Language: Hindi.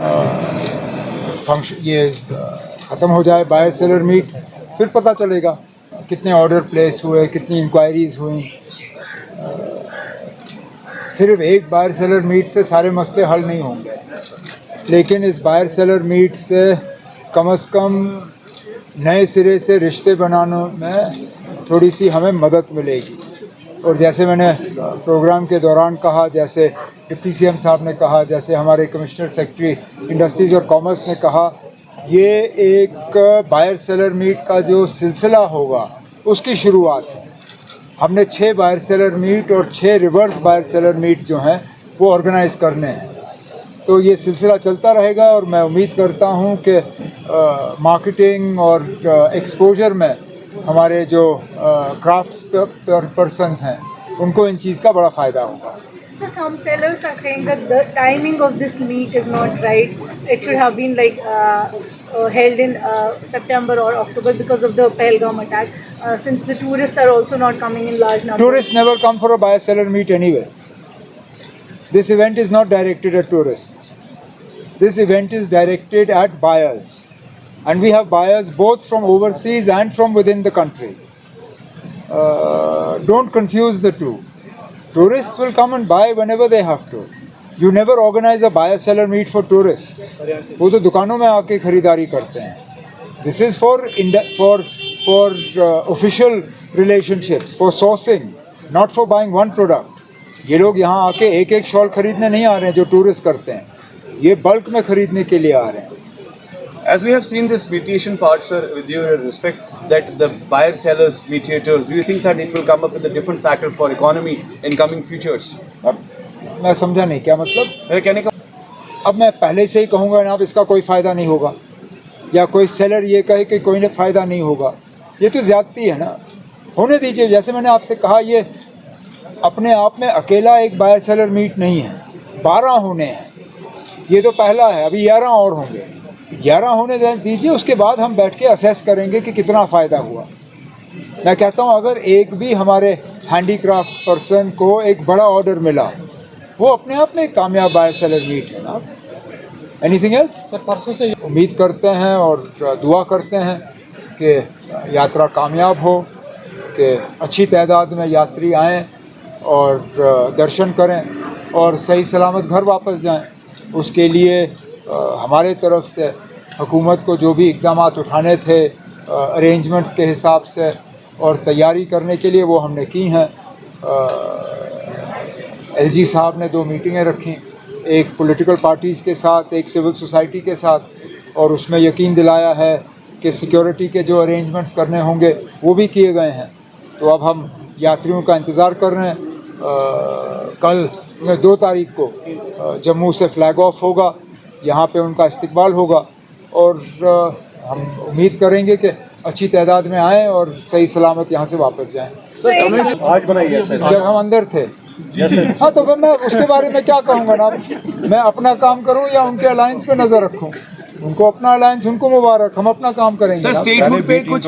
फंक्शन ये ख़त्म हो जाए बायर सेलर मीट, फिर पता चलेगा कितने ऑर्डर प्लेस हुए, कितनी इंक्वायरीज़ हुई। सिर्फ एक बायर सेलर मीट से सारे मसले हल नहीं होंगे, लेकिन इस बायर सेलर मीट से कम नए सिरे से रिश्ते बनाने में थोड़ी सी हमें मदद मिलेगी। और जैसे मैंने प्रोग्राम के दौरान कहा, जैसे डिप्टी सीएम साहब ने कहा, जैसे हमारे कमिश्नर सेक्रेटरी इंडस्ट्रीज़ और कॉमर्स ने कहा, ये एक बायर सेलर मीट का जो सिलसिला होगा उसकी शुरुआत है। हमने 6 बायर सेलर मीट और 6 रिवर्स बायर सेलर मीट जो हैं वो ऑर्गेनाइज़ करने हैं। तो ये सिलसिला चलता रहेगा और मैं उम्मीद करता हूँ कि मार्केटिंग और एक्सपोजर में हमारे जो क्राफ्ट्स पर्सन्स हैं उनको इन चीज़ का बड़ा फ़ायदा होगा। So some sellers are saying that the timing of this meet is not right. It should have been held in September or October because of the Pahalgam attack. Since the tourists are also not coming in large numbers. Tourists never come for a buyer seller meet anyway. This event is not directed at tourists. This event is directed at buyers. And we have buyers both from overseas and from within the country. Don't confuse the two. Tourists will come and buy whenever they have to. You never organize a buyer seller meet for tourists. वो तो दुकानों में आके खरीदारी करते हैं. This is for official relationships, for sourcing, not for buying one product. ये लोग यहाँ आके एक शॉल खरीदने नहीं आ रहे हैं जो टूरिस्ट करते हैं. ये बल्क में खरीदने के लिए आ रहे हैं. As we have seen this mediation part, sir, with due respect, that the buyer-sellers mediators, do you think that it will come up with a different factor for economy in coming futures? अब मैं समझा नहीं क्या मतलब. मेरे कहने का अब मैं पहले से ही कहूँगा ना, अब इसका कोई फ़ायदा नहीं होगा, या कोई सेलर ये कहे कि कोई ने फ़ायदा नहीं होगा, ये तो ज़्यादती है ना. होने दीजिए. जैसे मैंने आपसे कहा, ये अपने आप में अकेला एक बायर सेलर मीट नहीं है, 12 होने हैं. ये तो पहला है, अभी 11 और होंगे. 11 होने दीजिए, उसके बाद हम बैठ के असेस करेंगे कि कितना फ़ायदा हुआ. मैं कहता हूँ अगर एक भी हमारे हैंडीक्राफ्ट्स पर्सन को एक बड़ा ऑर्डर मिला, वो अपने आप में एक कामयाब बायर सेलर मीट है ना. Anything else? सर, परसों से उम्मीद करते हैं और दुआ करते हैं कि यात्रा कामयाब हो, कि अच्छी तादाद में यात्री आएँ और दर्शन करें और सही सलामत घर वापस जाएं. उसके लिए हमारे तरफ से हुकूमत को जो भी इक़दाम उठाने थे अरेंजमेंट्स के हिसाब से और तैयारी करने के लिए, वो हमने की हैं. एलजी साहब ने 2 मीटिंगें रखी, एक पॉलिटिकल पार्टीज़ के साथ, एक सिविल सोसाइटी के साथ, और उसमें यकीन दिलाया है कि सिक्योरिटी के जो अरेंजमेंट्स करने होंगे वो भी किए गए हैं. तो अब हम यात्रियों का इंतज़ार कर रहे हैं. कल 2 तारीख को जम्मू से फ्लैग ऑफ होगा, यहाँ पे उनका इस्तकबाल होगा, और हम उम्मीद करेंगे कि अच्छी तादाद में आएँ और सही सलामत यहाँ से वापस जाएँ. आज बनाई है सर, जब हम अंदर थे. हाँ, तो मैं उसके बारे में क्या कहूँगा ना. मैं अपना काम करूँ या उनके अलायंस पे नज़र रखूँ. उनको अपना अलायंस, उनको मुबारक, हम अपना काम करेंगे. सर, स्टेटहुड पे कुछ